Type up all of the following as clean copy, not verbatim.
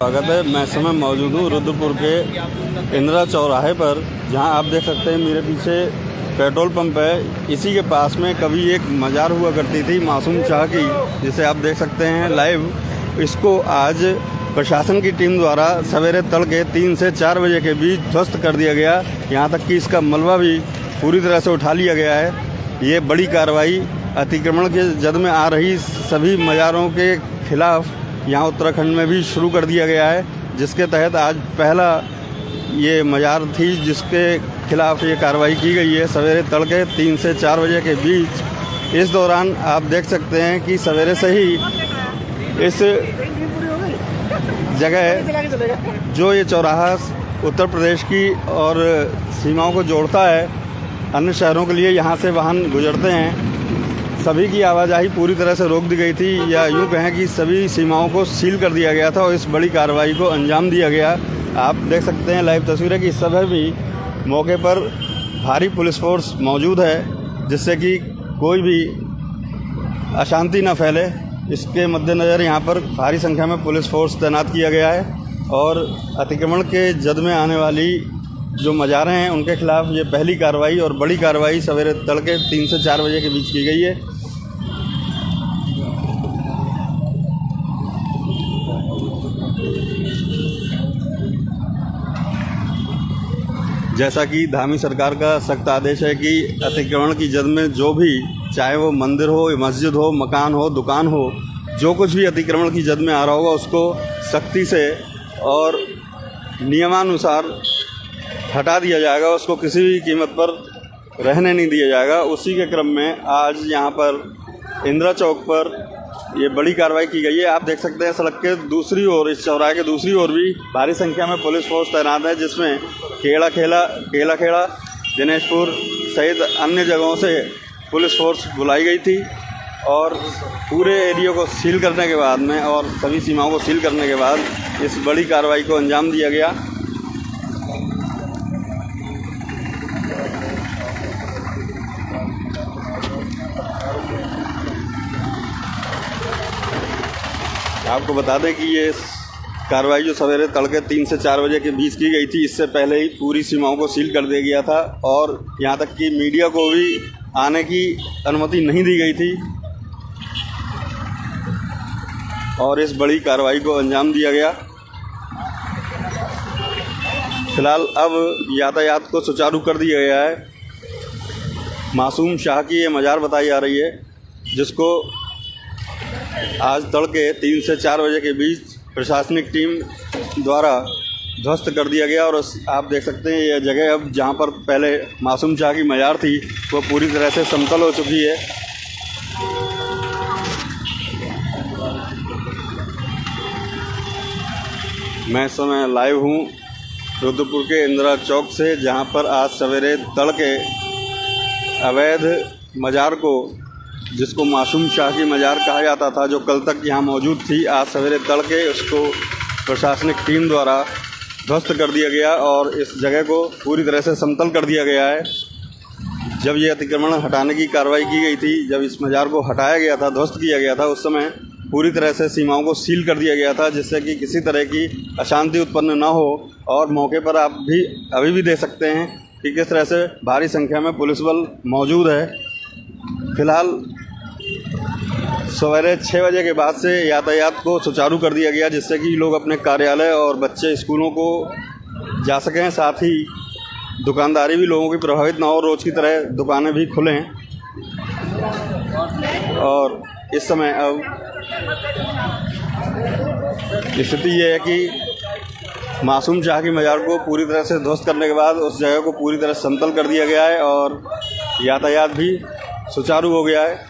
स्वागत है। मैं इस समय मौजूद हूँ रुद्रपुर के इंदिरा चौराहे पर, जहां आप देख सकते हैं मेरे पीछे पेट्रोल पंप है। इसी के पास में कभी एक मज़ार हुआ करती थी मासूम शाह की, जिसे आप देख सकते हैं लाइव। इसको आज प्रशासन की टीम द्वारा सवेरे तड़के 3 से 4 बजे के बीच ध्वस्त कर दिया गया। यहाँ तक कि इसका मलबा भी पूरी तरह से उठा लिया गया है। ये बड़ी कार्रवाई अतिक्रमण के जद में आ रही सभी मज़ारों के खिलाफ यहाँ उत्तराखंड में भी शुरू कर दिया गया है, जिसके तहत आज पहला ये मज़ार थी जिसके खिलाफ ये कार्रवाई की गई है सवेरे तड़के 3 से 4 बजे के बीच। इस दौरान आप देख सकते हैं कि सवेरे से ही इस जगह जो ये चौराहा उत्तर प्रदेश की और सीमाओं को जोड़ता है अन्य शहरों के लिए, यहाँ से वाहन गुजरते हैं, सभी की आवाजाही पूरी तरह से रोक दी गई थी, या यूँ कहें कि सभी सीमाओं को सील कर दिया गया था और इस बड़ी कार्रवाई को अंजाम दिया गया। आप देख सकते हैं लाइव तस्वीरें कि इस समय भी मौके पर भारी पुलिस फोर्स मौजूद है, जिससे कि कोई भी अशांति न फैले। इसके मद्देनज़र यहाँ पर भारी संख्या में पुलिस फोर्स तैनात किया गया है और अतिक्रमण के जद में आने वाली जो मज़ारें हैं उनके खिलाफ ये पहली कार्रवाई और बड़ी कार्रवाई सवेरे तड़के 3 से 4 बजे के बीच की गई है। जैसा कि धामी सरकार का सख्त आदेश है कि अतिक्रमण की जद में जो भी, चाहे वो मंदिर हो, मस्जिद हो, मकान हो, दुकान हो, जो कुछ भी अतिक्रमण की जद में आ रहा होगा उसको सख्ती से और नियमानुसार हटा दिया जाएगा, उसको किसी भी कीमत पर रहने नहीं दिया जाएगा। उसी के क्रम में आज यहाँ पर इंदिरा चौक पर ये बड़ी कार्रवाई की गई है। आप देख सकते हैं सड़क के दूसरी ओर, इस चौराहे के दूसरी ओर भी भारी संख्या में पुलिस फोर्स तैनात है, जिसमें केला खेड़ा, दिनेशपुर सहित अन्य जगहों से पुलिस फोर्स बुलाई गई थी और पूरे एरिया को सील करने के बाद में और सभी सीमाओं को सील करने के बाद इस बड़ी कार्रवाई को अंजाम दिया गया। आपको बता दें कि ये कार्रवाई जो सवेरे तड़के 3 से 4 बजे के बीच की गई थी, इससे पहले ही पूरी सीमाओं को सील कर दिया गया था और यहाँ तक कि मीडिया को भी आने की अनुमति नहीं दी गई थी और इस बड़ी कार्रवाई को अंजाम दिया गया। फिलहाल अब यातायात को सुचारू कर दिया गया है। मासूम शाह की ये मज़ार बताई जा रही है, जिसको आज तड़के 3 से 4 बजे के बीच प्रशासनिक टीम द्वारा ध्वस्त कर दिया गया। और आप देख सकते हैं यह जगह अब जहां पर पहले मासूम शाह की मज़ार थी वो पूरी तरह से समतल हो चुकी है। मैं इस समय लाइव हूं रुद्रपुर के इंदिरा चौक से, जहां पर आज सवेरे तड़के अवैध मज़ार को, जिसको मासूम शाह की मज़ार कहा जाता था, जो कल तक यहाँ मौजूद थी, आज सवेरे तड़के उसको प्रशासनिक टीम द्वारा ध्वस्त कर दिया गया और इस जगह को पूरी तरह से समतल कर दिया गया है। जब ये अतिक्रमण हटाने की कार्रवाई की गई थी, जब इस मज़ार को हटाया गया था, ध्वस्त किया गया था, उस समय पूरी तरह से सीमाओं को सील कर दिया गया था, जिससे कि किसी तरह की अशांति उत्पन्न न हो। और मौके पर आप भी अभी भी देख सकते हैं कि किस तरह से भारी संख्या में पुलिस बल मौजूद है। फिलहाल सवेरे 6 बजे के बाद से यातायात को सुचारू कर दिया गया, जिससे कि लोग अपने कार्यालय और बच्चे स्कूलों को जा सकें। साथ ही दुकानदारी भी लोगों की प्रभावित ना हो, रोज़ की तरह दुकानें भी खुलें। और इस समय अब स्थिति ये है कि मासूम शाह की मज़ार को पूरी तरह से ध्वस्त करने के बाद उस जगह को पूरी तरह समतल कर दिया गया है और यातायात भी सुचारू हो गया है।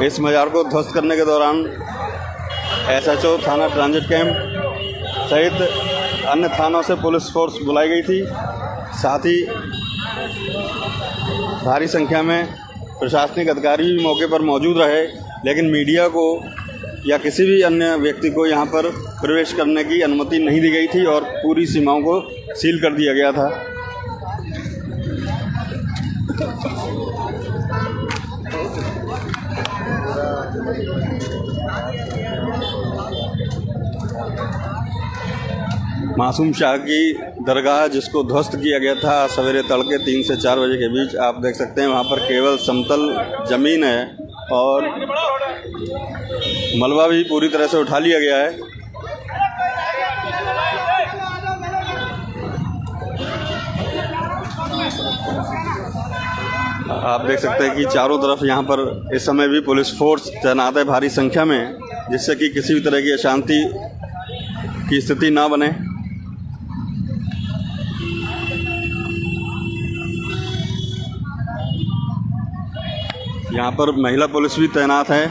इस मज़ार को ध्वस्त करने के दौरान SHO थाना ट्रांजिट कैंप सहित अन्य थानों से पुलिस फोर्स बुलाई गई थी। साथ ही भारी संख्या में प्रशासनिक अधिकारी भी मौके पर मौजूद रहे, लेकिन मीडिया को या किसी भी अन्य व्यक्ति को यहाँ पर प्रवेश करने की अनुमति नहीं दी गई थी और पूरी सीमाओं को सील कर दिया गया था। मासूम शाह की दरगाह जिसको ध्वस्त किया गया था सवेरे तड़के 3 से 4 बजे के बीच। आप देख सकते हैं वहाँ पर केवल समतल ज़मीन है और मलबा भी पूरी तरह से उठा लिया गया है। आप देख सकते हैं कि चारों तरफ यहाँ पर इस समय भी पुलिस फोर्स तैनात है भारी संख्या में, जिससे कि किसी भी तरह की अशांति की स्थिति ना बने। यहाँ पर महिला पुलिस भी तैनात है,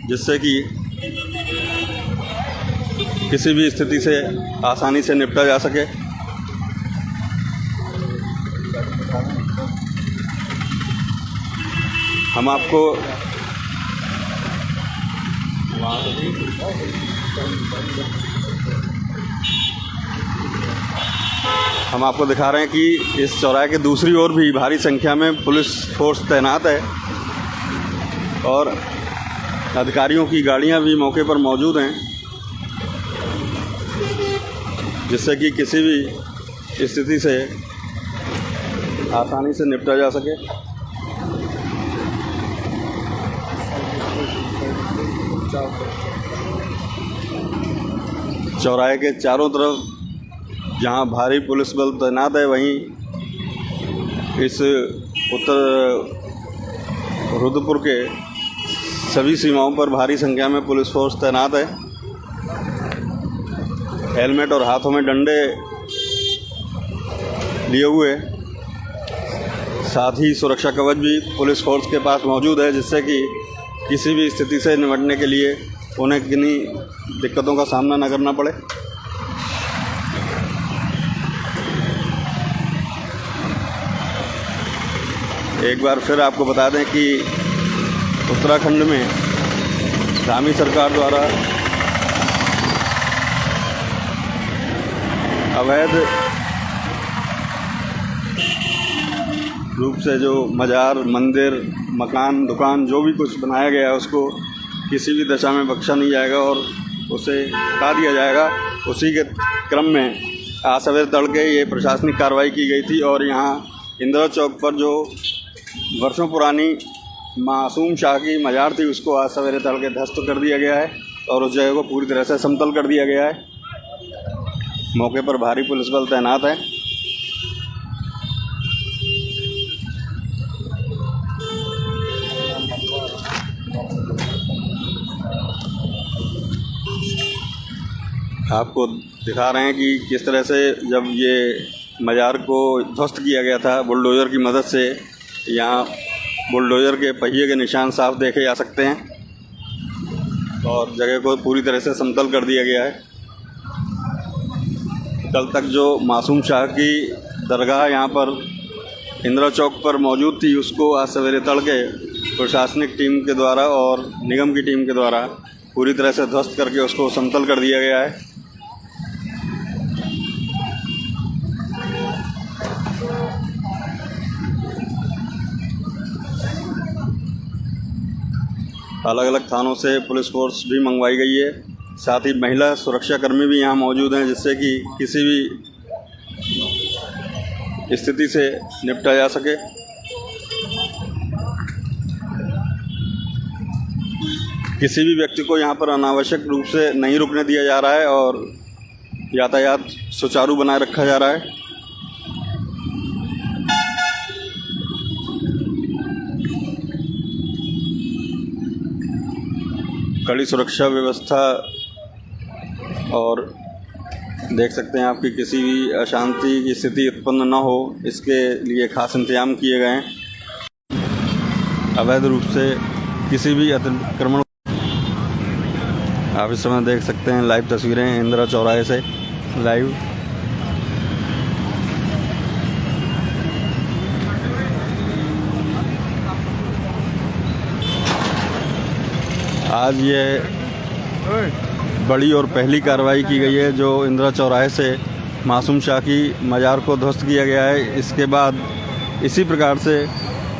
जिससे कि किसी भी स्थिति से आसानी से निपटा जा सके। हम आपको दिखा रहे हैं कि इस चौराहे के दूसरी ओर भी भारी संख्या में पुलिस फोर्स तैनात है और अधिकारियों की गाड़ियां भी मौके पर मौजूद हैं, जिससे कि किसी भी स्थिति से आसानी से निपटा जा सके। चौराहे के चारों तरफ जहां भारी पुलिस बल तैनात है, वहीं इस उत्तर रुद्रपुर के सभी सीमाओं पर भारी संख्या में पुलिस फोर्स तैनात है। हेलमेट और हाथों में डंडे लिए हुए, साथ ही सुरक्षा कवच भी पुलिस फोर्स के पास मौजूद है, जिससे कि किसी भी स्थिति से निपटने के लिए उन्हें किन्हीं दिक्कतों का सामना न करना पड़े। एक बार फिर आपको बता दें कि उत्तराखंड में धामी सरकार द्वारा अवैध रूप से जो मज़ार, मंदिर, मकान, दुकान जो भी कुछ बनाया गया है उसको किसी भी दशा में बख्शा नहीं जाएगा और उसे हटा दिया जाएगा। उसी के क्रम में आज सवेरे तड़के ये प्रशासनिक कार्रवाई की गई थी और यहाँ इंदिरा चौक पर जो वर्षों पुरानी मासूम शाह की मज़ार थी उसको आज सवेरे तड़के ध्वस्त कर दिया गया है और उस जगह को पूरी तरह से समतल कर दिया गया है। मौके पर भारी पुलिस बल तैनात है। आपको दिखा रहे हैं कि किस तरह से जब ये मज़ार को ध्वस्त किया गया था बुलडोज़र की मदद से, यहाँ बुलडोज़र के पहिए के निशान साफ देखे जा सकते हैं और जगह को पूरी तरह से समतल कर दिया गया है। कल तक जो मासूम शाह की दरगाह यहाँ पर इंदिरा चौक पर मौजूद थी, उसको आज सवेरे तड़के प्रशासनिक टीम के द्वारा और निगम की टीम के द्वारा पूरी तरह से ध्वस्त करके उसको समतल कर दिया गया है। अलग अलग थानों से पुलिस फोर्स भी मंगवाई गई है, साथ ही महिला सुरक्षा कर्मी भी यहाँ मौजूद हैं, जिससे कि किसी भी स्थिति से निपटा जा सके। किसी भी व्यक्ति को यहाँ पर अनावश्यक रूप से नहीं रुकने दिया जा रहा है और यातायात सुचारू बनाए रखा जा रहा है। कड़ी सुरक्षा व्यवस्था और देख सकते हैं आपकी किसी भी अशांति की स्थिति उत्पन्न न हो, इसके लिए खास इंतजाम किए गए हैं। अवैध रूप से किसी भी अतिक्रमण, आप इस समय देख सकते हैं लाइव तस्वीरें इंदिरा चौराहे से लाइव। आज ये बड़ी और पहली कार्रवाई की गई है जो इंदिरा चौराहे से मासूम शाह की मज़ार को ध्वस्त किया गया है। इसके बाद इसी प्रकार से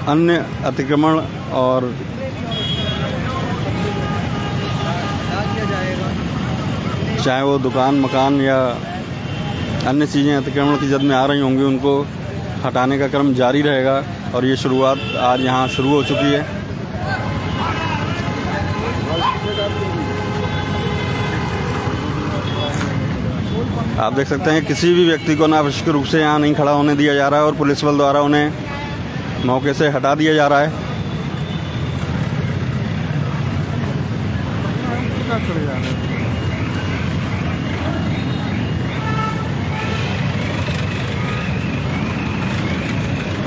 अन्य अतिक्रमण और चाहे वो दुकान, मकान या अन्य चीज़ें अतिक्रमण की जद में आ रही होंगी उनको हटाने का क्रम जारी रहेगा और ये शुरुआत आज यहाँ शुरू हो चुकी है। आप देख सकते हैं किसी भी व्यक्ति को अनावश्यक रूप से यहाँ नहीं खड़ा होने दिया जा रहा है और पुलिस बल द्वारा उन्हें मौके से हटा दिया जा रहा है।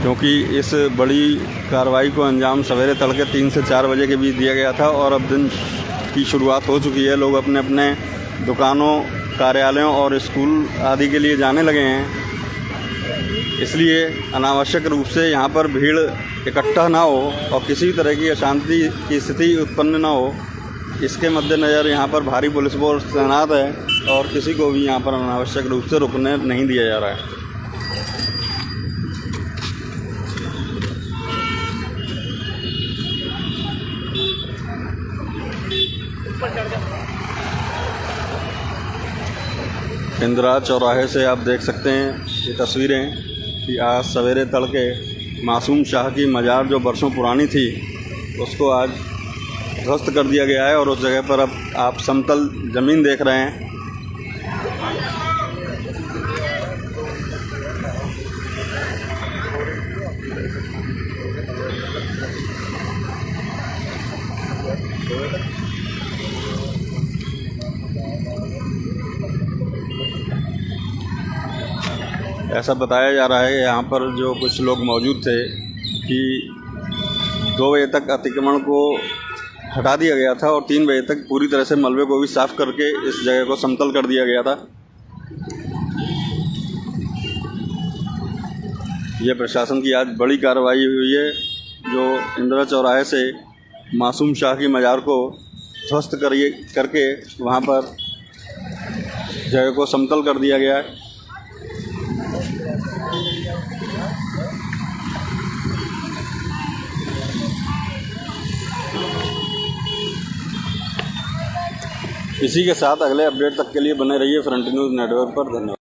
क्योंकि इस बड़ी कार्रवाई को अंजाम सवेरे तड़के 3 से 4 बजे के बीच दिया गया था और अब दिन की शुरुआत हो चुकी है। लोग अपने अपने दुकानों, कार्यालयों और स्कूल आदि के लिए जाने लगे हैं। इसलिए अनावश्यक रूप से यहाँ पर भीड़ इकट्ठा ना हो और किसी भी तरह की अशांति की स्थिति उत्पन्न ना हो, इसके मद्देनज़र यहाँ पर भारी पुलिस फोर्स तैनात है और किसी को भी यहाँ पर अनावश्यक रूप से रुकने नहीं दिया जा रहा है। इंदिरा चौराहे से आप देख सकते हैं ये तस्वीरें कि आज सवेरे तड़के मासूम शाह की मज़ार जो बरसों पुरानी थी उसको आज ध्वस्त कर दिया गया है और उस जगह पर अब आप समतल ज़मीन देख रहे हैं। ऐसा बताया जा रहा है यहाँ पर जो कुछ लोग मौजूद थे कि 2 बजे तक अतिक्रमण को हटा दिया गया था और 3 बजे तक पूरी तरह से मलबे को भी साफ़ करके इस जगह को समतल कर दिया गया था। ये प्रशासन की आज बड़ी कार्रवाई हुई है जो इंदिरा चौराहे से मासूम शाह की मज़ार को ध्वस्त करके वहाँ पर जगह को समतल कर दिया गया है। इसी के साथ अगले अपडेट तक के लिए बने रहिए फ्रंट न्यूज़ नेटवर्क पर। धन्यवाद।